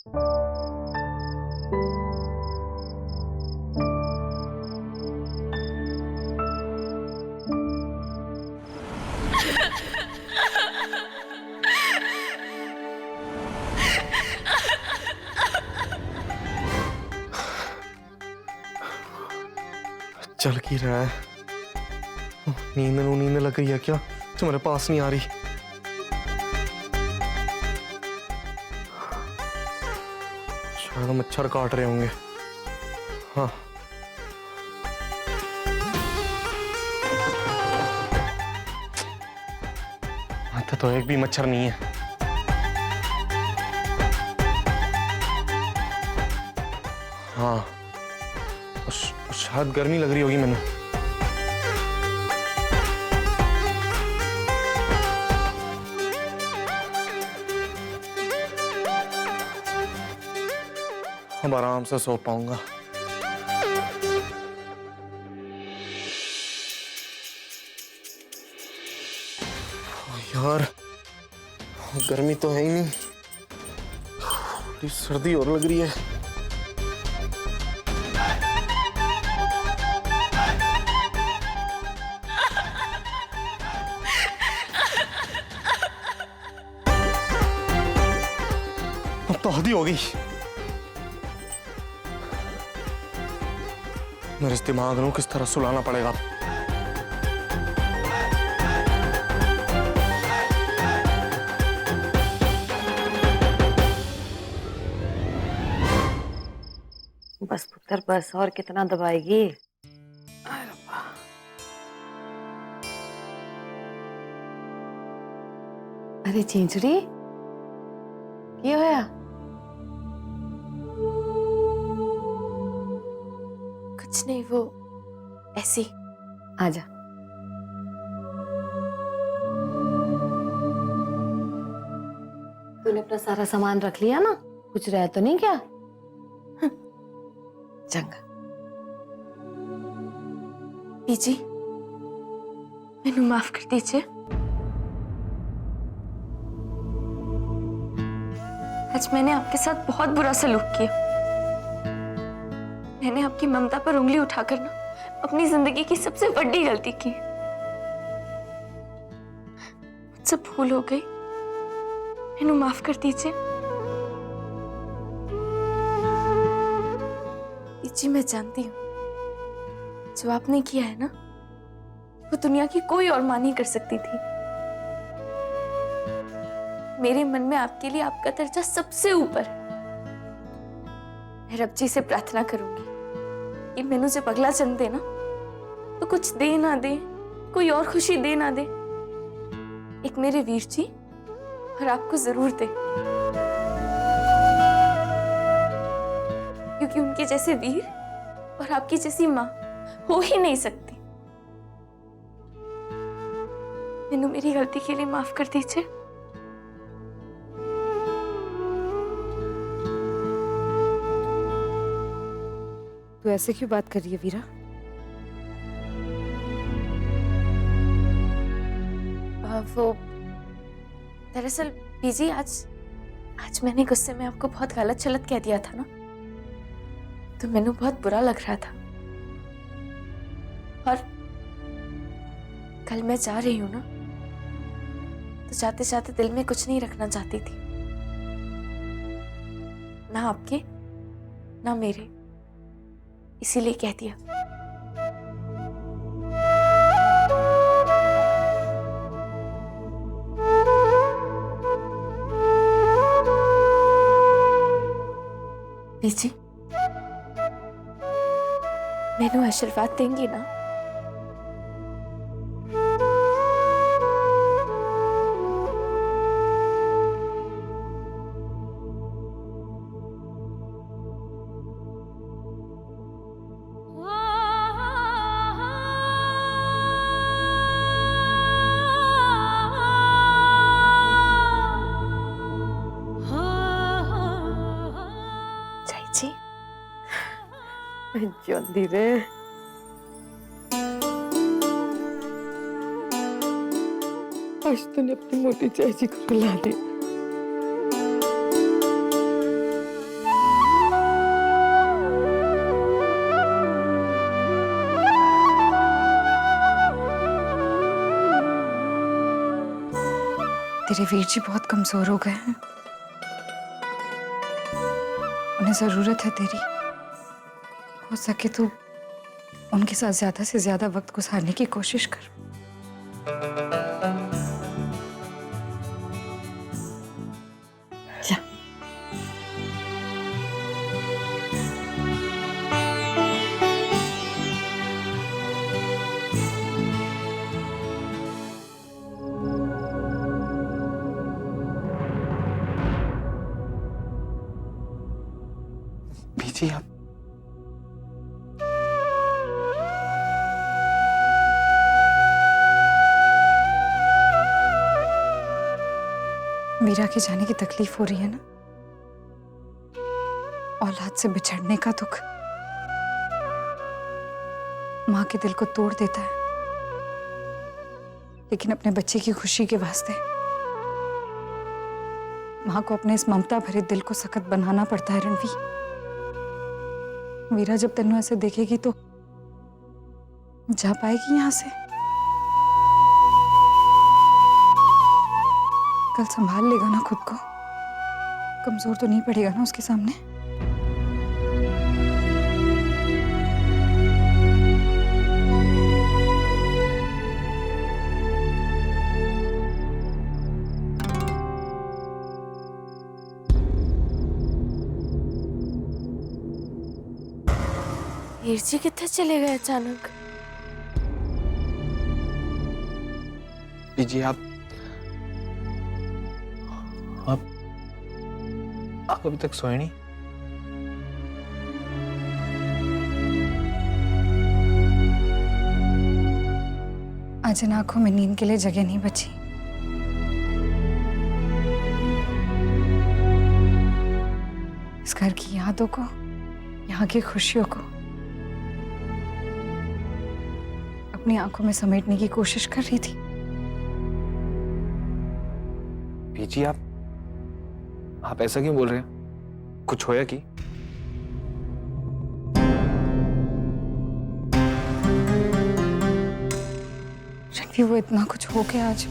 चल की रहा है? नींद लग रही है क्या जो मेरे पास नहीं आ रही? शायद मच्छर काट रहे होंगे। हाँ, तो एक भी मच्छर नहीं है। हाँ, शायद गर्मी लग रही होगी मैंने। अब आराम से सो पाऊंगा। यार गर्मी तो है ही नहीं, थोड़ी सर्दी और लग रही है। अब तो हद ही हो गई। मेरे इस दिमाग को किस तरह सुलाना पड़ेगा। बस पुत्र बस, और कितना दबाएगी? अरे चिंचड़ी क्या होया? कुछ नहीं, वो ऐसी। आजा। तूने अपना सारा सामान रख लिया ना? कुछ रह तो नहीं क्या? चंगा। बीजी, मैनू माफ कर दीजिए। आज मैंने आपके साथ बहुत बुरा सलूक किया। मैंने आपकी ममता पर उंगली उठाकर ना अपनी जिंदगी की सबसे बड़ी गलती की। मुझसे भूल हो गई, मैनू माफ कर दीजिए। जी मैं जानती हूँ जो आपने किया है ना, वो दुनिया की कोई और मां नहीं कर सकती थी। मेरे मन में आपके लिए आपका दर्जा सबसे ऊपर है। मैं रब जी से प्रार्थना करूंगी कि मैनू जब अगला जन्म दे ना, तो कुछ दे ना दे, कोई और खुशी दे ना दे, एक मेरे वीर जी और आपको जरूर दे, क्योंकि उनके जैसे वीर और आपकी जैसी मां हो ही नहीं सकती। मैनू मेरी गलती के लिए माफ कर दीजिए। तू ऐसे क्यों बात कर रही है वीरा? वो दरअसल बीजी, आज मैंने गुस्से में आपको बहुत गलत चलत कह दिया था ना, तो मैनू बहुत बुरा लग रहा था। और कल मैं जा रही हूं ना, तो जाते जाते दिल में कुछ नहीं रखना चाहती थी, ना आपके ना मेरे, इसीलिए कह दिया। बीजी, मैनू आशीर्वाद देंगी ना? जी जल्दी रे। आज तूने अपनी मोटी चाची को रुला दी। तेरे वीर जी बहुत कमजोर हो गए हैं, उन्हें जरूरत है तेरी। हो सके तो उनके साथ ज्यादा से ज्यादा वक्त गुजारने की कोशिश कर। जा। बीजी आप वीरा के जाने की तकलीफ हो रही है ना, औलाद से बिछड़ने का दुख माँ के दिल को तोड़ देता है, लेकिन अपने बच्चे की खुशी के वास्ते माँ को अपने इस ममता भरे दिल को सख्त बनाना पड़ता है। रणवीर, वीरा जब तेनू ऐसे देखेगी तो जा पाएगी यहाँ से? कल संभाल लेगा ना खुद को? कमजोर तो नहीं पड़ेगा ना उसके सामने? वीर जी कितने चले गए अचानक? बीजी आप अभी तक सोए नहीं? आज इन आंखों में नींद के लिए जगह नहीं बची। इस घर की यादों को, यहाँ की खुशियों को अपनी आंखों में समेटने की कोशिश कर रही थी। बीजी आप ऐसा क्यों बोल रहे हैं? कुछ होया कि? रणवीर, वो इतना कुछ हो गया आज,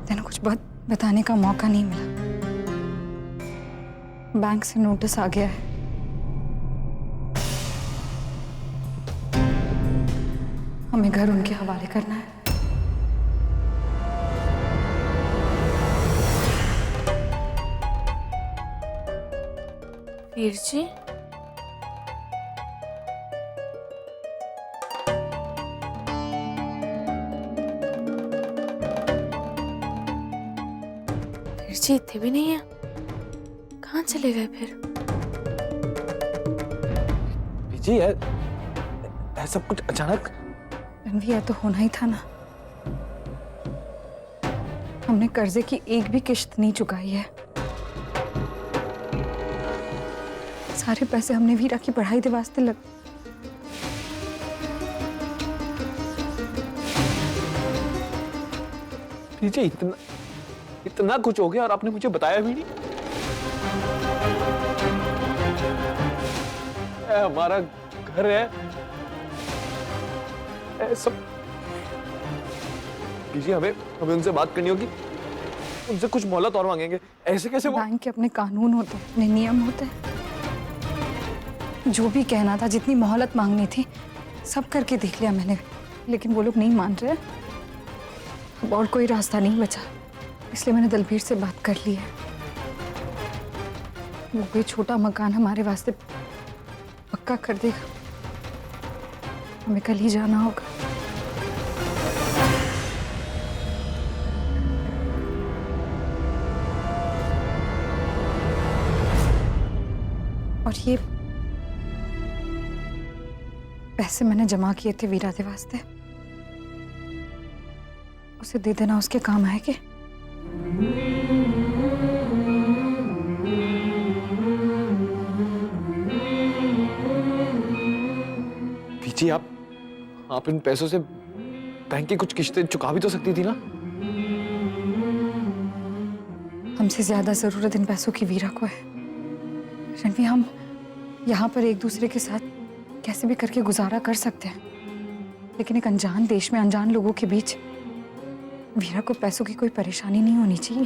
तेने कुछ बताने का मौका नहीं मिला। बैंक से नोटिस आ गया है, हमें घर उनके हवाले करना है। वीर जी, वीर जी इतने भी नहीं है, कहाँ चले गए फिर? बीजी है सब कुछ अचानक? रणवीर, तो होना ही था ना। हमने कर्जे की एक भी किश्त नहीं चुकाई है। सारे पैसे हमने वीरा की पढ़ाई के वास्ते बीजी इतना कुछ हो गया और आपने मुझे बताया भी नहीं? हमारा घर है सब। बीजी हमें उनसे बात करनी होगी, उनसे कुछ मोहलत और मांगेंगे। ऐसे कैसे? बैंक के अपने कानून होते हैं, अपने नियम होते हैं। जो भी कहना था, जितनी मोहलत मांगनी थी, सब करके देख लिया मैंने, लेकिन वो लोग नहीं मान रहे। अब और कोई रास्ता नहीं बचा, इसलिए मैंने दलबीर से बात कर ली है। वो कोई छोटा मकान हमारे वास्ते पक्का कर देगा। हमें कल ही जाना होगा। और ये पैसे मैंने जमा किए थे वीरा के वास्ते, उसे दे देना उसके काम आएंगे। बीजी आप इन पैसों से बैंक की कुछ किश्तें चुका भी तो सकती थी ना? हमसे ज्यादा जरूरत इन पैसों की वीरा को है। रणवीर, हम यहाँ पर एक दूसरे के साथ कैसे भी करके गुजारा कर सकते हैं, लेकिन एक अनजान देश में अनजान लोगों के बीच वीरा को पैसों की कोई परेशानी नहीं होनी चाहिए।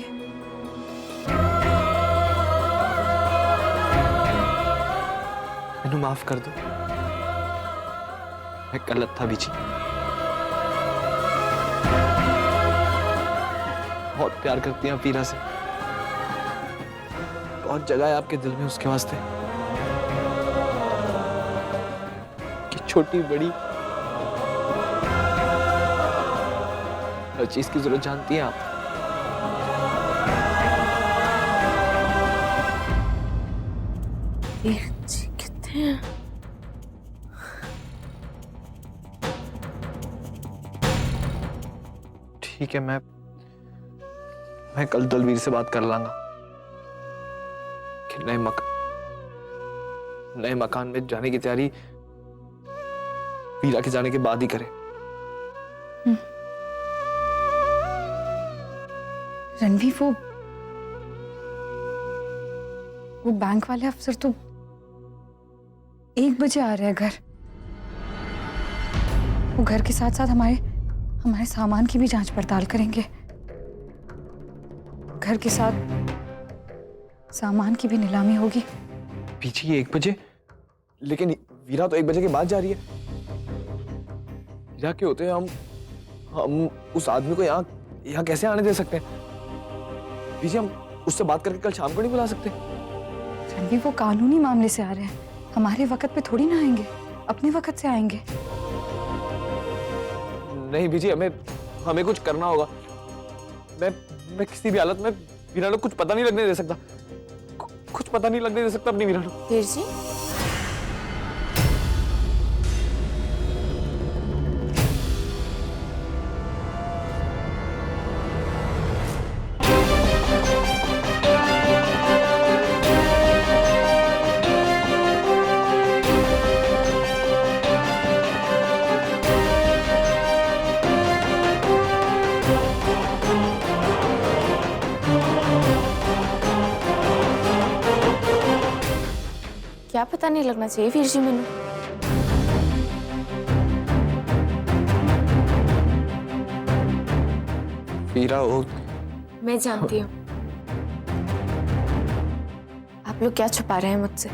मैनू माफ कर दो, मैं गलत था बीजी। बहुत प्यार करती हैं आप वीरा से, बहुत जगह है आपके दिल में उसके वास्ते। कि छोटी बड़ी हर चीज की जरूरत जानती हैं आप। वीर जी कितने हैं? ठीक है, मैं कल दलवीर से बात कर लांगा कि नए मकान में जाने की तैयारी वीरा के जाने के बाद ही करें। रणवीर, वो बैंक वाले अफसर तो 1 बजे आ रहे हैं घर। वो घर के साथ साथ हमारे सामान की भी जांच पड़ताल करेंगे। घर के साथ सामान की भी नीलामी होगी। पीछे 1 बजे? लेकिन वीरा तो 1 बजे के बाद जा रही है। वीरा के होते हैं हम उस आदमी को यहाँ कैसे आने दे सकते हैं? पीछे हम उससे बात करके कल शाम को नहीं बुला सकते? रणवीर, वो कानूनी मामले से आ रहे हैं, हमारे वक्त पे थोड़ी ना आएंगे, अपने वक्त से आएंगे। नहीं बीजी, हमें कुछ करना होगा। मैं किसी भी हालत में वीरा को कुछ पता नहीं लगने दे सकता, कुछ पता नहीं लगने दे सकता अपनी वीरा को। वीर जी, क्या पता नहीं लगना चाहिए वीर जी मैंने। वीरा वो मैं जानती हूँ आप लोग क्या छुपा रहे हैं मुझसे।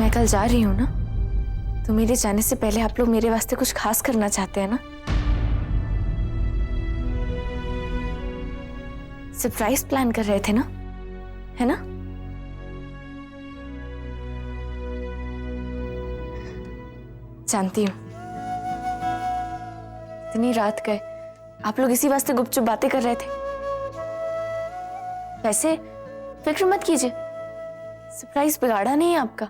मैं कल जा रही हूँ ना, तो मेरे जाने से पहले आप लोग मेरे वास्ते कुछ खास करना चाहते हैं ना? सरप्राइज प्लान कर रहे थे ना, है ना? जानती हूँ इतनी रात गए आप लोग इसी वास्ते गुपचुप बातें कर रहे थे। वैसे फिक्र मत कीजिए, सरप्राइज बिगाड़ा नहीं है आपका।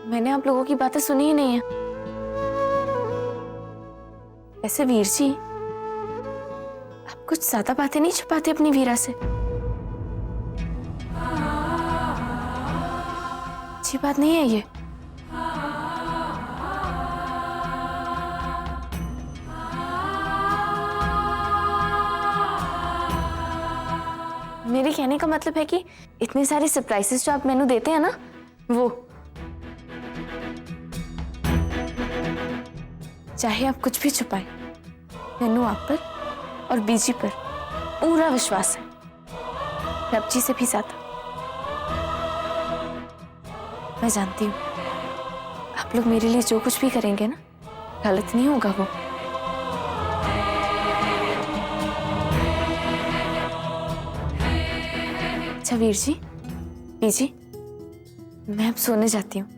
मैंने आप लोगों की बातें सुनी ही नहीं है। वैसे वीर जी, आप कुछ ज्यादा बातें नहीं छुपाते अपनी वीरा से? अच्छी बात नहीं है ये। मेरे कहने का मतलब है कि इतने सारे सरप्राइजेस जो आप मेनू देते हैं ना, वो चाहे आप कुछ भी छुपाएं, मेनू आप पर और बीजी पर पूरा विश्वास है, रब जी से भी ज्यादा। मैं जानती हूँ आप लोग मेरे लिए जो कुछ भी करेंगे ना, गलत नहीं होगा वो। अच्छा वीर जी, बीजी, मैं अब सोने जाती हूँ।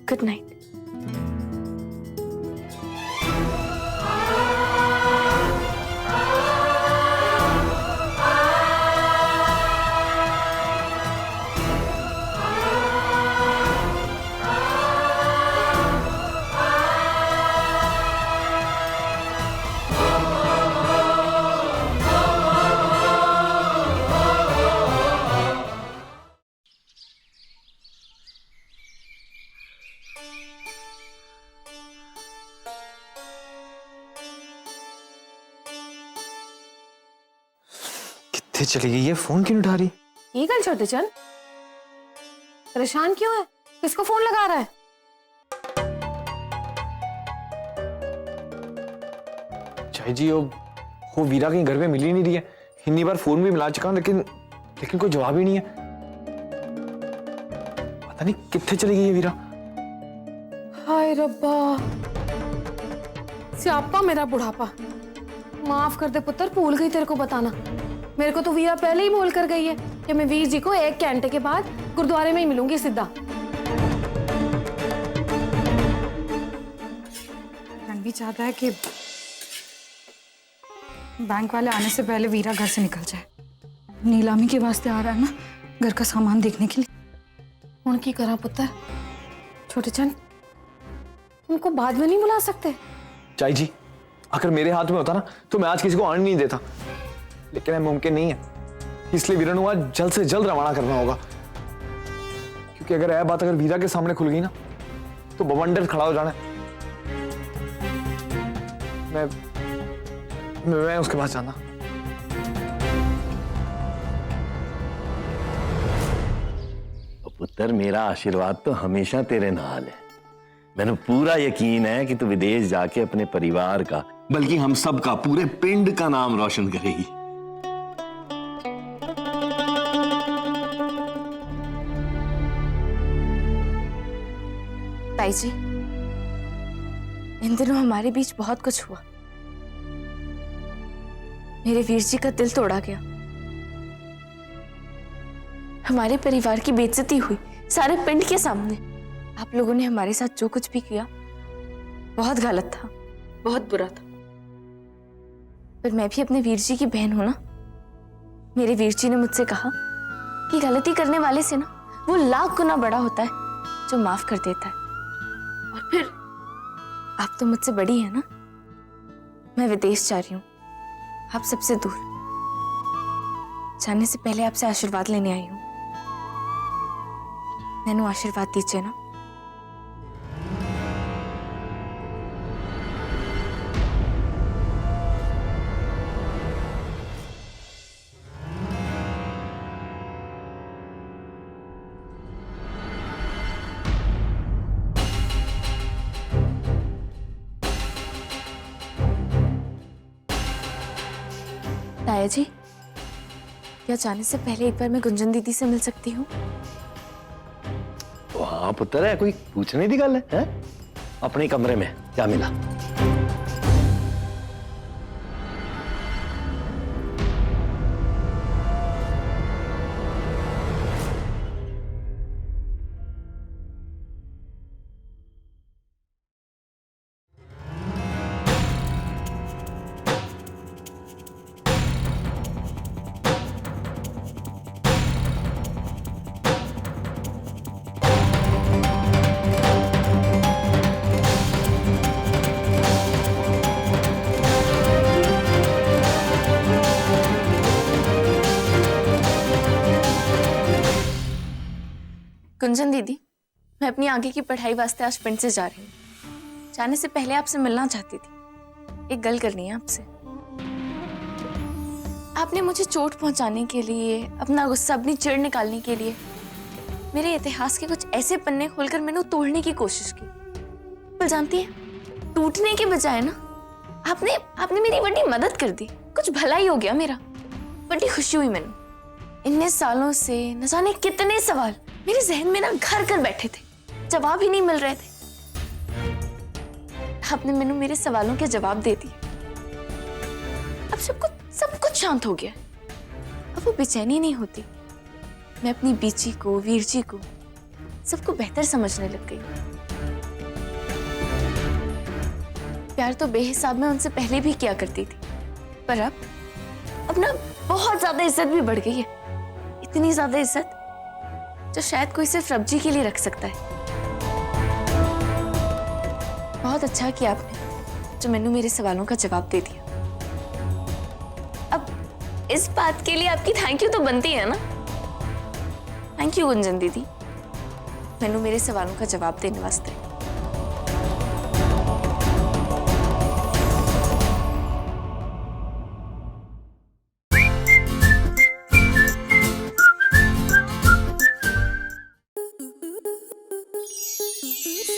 Good night. किथे चली गई है? फोन क्यों नहीं उठा रही? ये गल छोटे चंद, परेशान क्यों है? किसको फोन लगा रहा है? चाय जी वो वीरा कहीं घर में मिल ही नहीं रही है। इतनी बार फोन भी मिला चुका हूं, लेकिन कोई जवाब ही नहीं है। पता नहीं किथे चली गई है वीरा। हाय रब्बा, स्यापा मेरा बुढ़ापा। माफ कर दे पुत्र, भूल गई तेरे को बताना। मेरे को तो वीरा पहले ही बोल कर गई है कि मैं वीर जी को 1 घंटे के बाद गुरुद्वारे में ही मिलूंगी सीधा। रणबी चाहता है कि बैंक वाले आने से पहले वीरा घर से निकल जाए। नीलामी के वास्ते आ रहा है ना, घर का सामान देखने के लिए। उनकी करा पुत्र, छोटे चंद उनको बाद में नहीं बुला सकते? चाय जी, अगर मेरे हाथ में होता ना तो मैं आज किसी को आने नहीं देता, लेकिन मुमकिन नहीं है। इसलिए वीरा को आज जल्द से जल्द रवाना करना होगा, क्योंकि अगर यह बात अगर वीरा के सामने खुल गई ना तो बवंडर खड़ा हो जाना है। मैं उसके पास जाना। पुत्र, मेरा आशीर्वाद तो हमेशा तेरे नाल है। मैंने पूरा यकीन है कि तू विदेश जाके अपने परिवार का, बल्कि हम सब का, पूरे पिंड का नाम रोशन करेगी। ताई जी, इन दिनों हमारे बीच बहुत कुछ हुआ। मेरे वीर जी का दिल तोड़ा गया, हमारे परिवार की बेइज्जती हुई सारे पिंड के सामने। आप लोगों ने हमारे साथ जो कुछ भी किया बहुत गलत था, बहुत बुरा था। पर मैं भी अपने वीर जी की बहन हूं ना। मेरे वीर जी ने मुझसे कहा कि गलती करने वाले से ना वो लाख गुना बड़ा होता है जो माफ कर देता है। और फिर आप तो मुझसे बड़ी है ना। मैं विदेश जा रही हूँ, आप सबसे दूर। जाने से पहले आपसे आशीर्वाद लेने आई हूँ। नैनू आशीर्वाद दीजिए ना। ताया जी, क्या जाने से पहले एक बार मैं गुंजन दीदी से मिल सकती हूँ? हाँ पुत्र, है कोई पूछने की गल है? अपने कमरे में क्या मिला? गुंजन दीदी, मैं अपनी आगे की पढ़ाई वास्ते आज पिंड से जा रही हूँ। जाने से पहले आपसे मिलना चाहती थी। एक गल करनी है आपसे। आपने मुझे चोट पहुंचाने के लिए, अपना गुस्सा, अपनी चिढ़ निकालने के लिए मेरे इतिहास के कुछ ऐसे पन्ने खोलकर मैंने तोड़ने की कोशिश की। पर जानती है, टूटने के बजाय ना आपने मेरी बड़ी मदद कर दी। कुछ भला ही हो गया मेरा। बड़ी खुशी हुई मैंने। इतने सालों से न जाने कितने सवाल मेरे जहन में ना घर कर बैठे थे, जवाब ही नहीं मिल रहे थे। आपने मैंने मेरे सवालों के जवाब दे दिए। अब सब कुछ शांत हो गया। अब वो बेचैनी नहीं होती। मैं अपनी बीची को, वीर जी को, सबको बेहतर समझने लग गई। प्यार तो बेहिसाब में उनसे पहले भी किया करती थी, पर अब ना बहुत ज्यादा इज्जत भी बढ़ गई है। इतनी ज्यादा इज्जत जो शायद कोई सिर्फ रब जी के लिए रख सकता है। बहुत अच्छा किया आपने जो मैंने मेरे सवालों का जवाब दे दिया। अब इस बात के लिए आपकी थैंक यू तो बनती है ना। थैंक यू गुंजन दीदी, मैंने मेरे सवालों का जवाब देने वास्ते।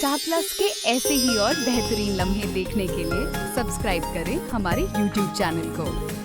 स्टार प्लस के ऐसे ही और बेहतरीन लम्हे देखने के लिए सब्सक्राइब करें हमारे YouTube चैनल को।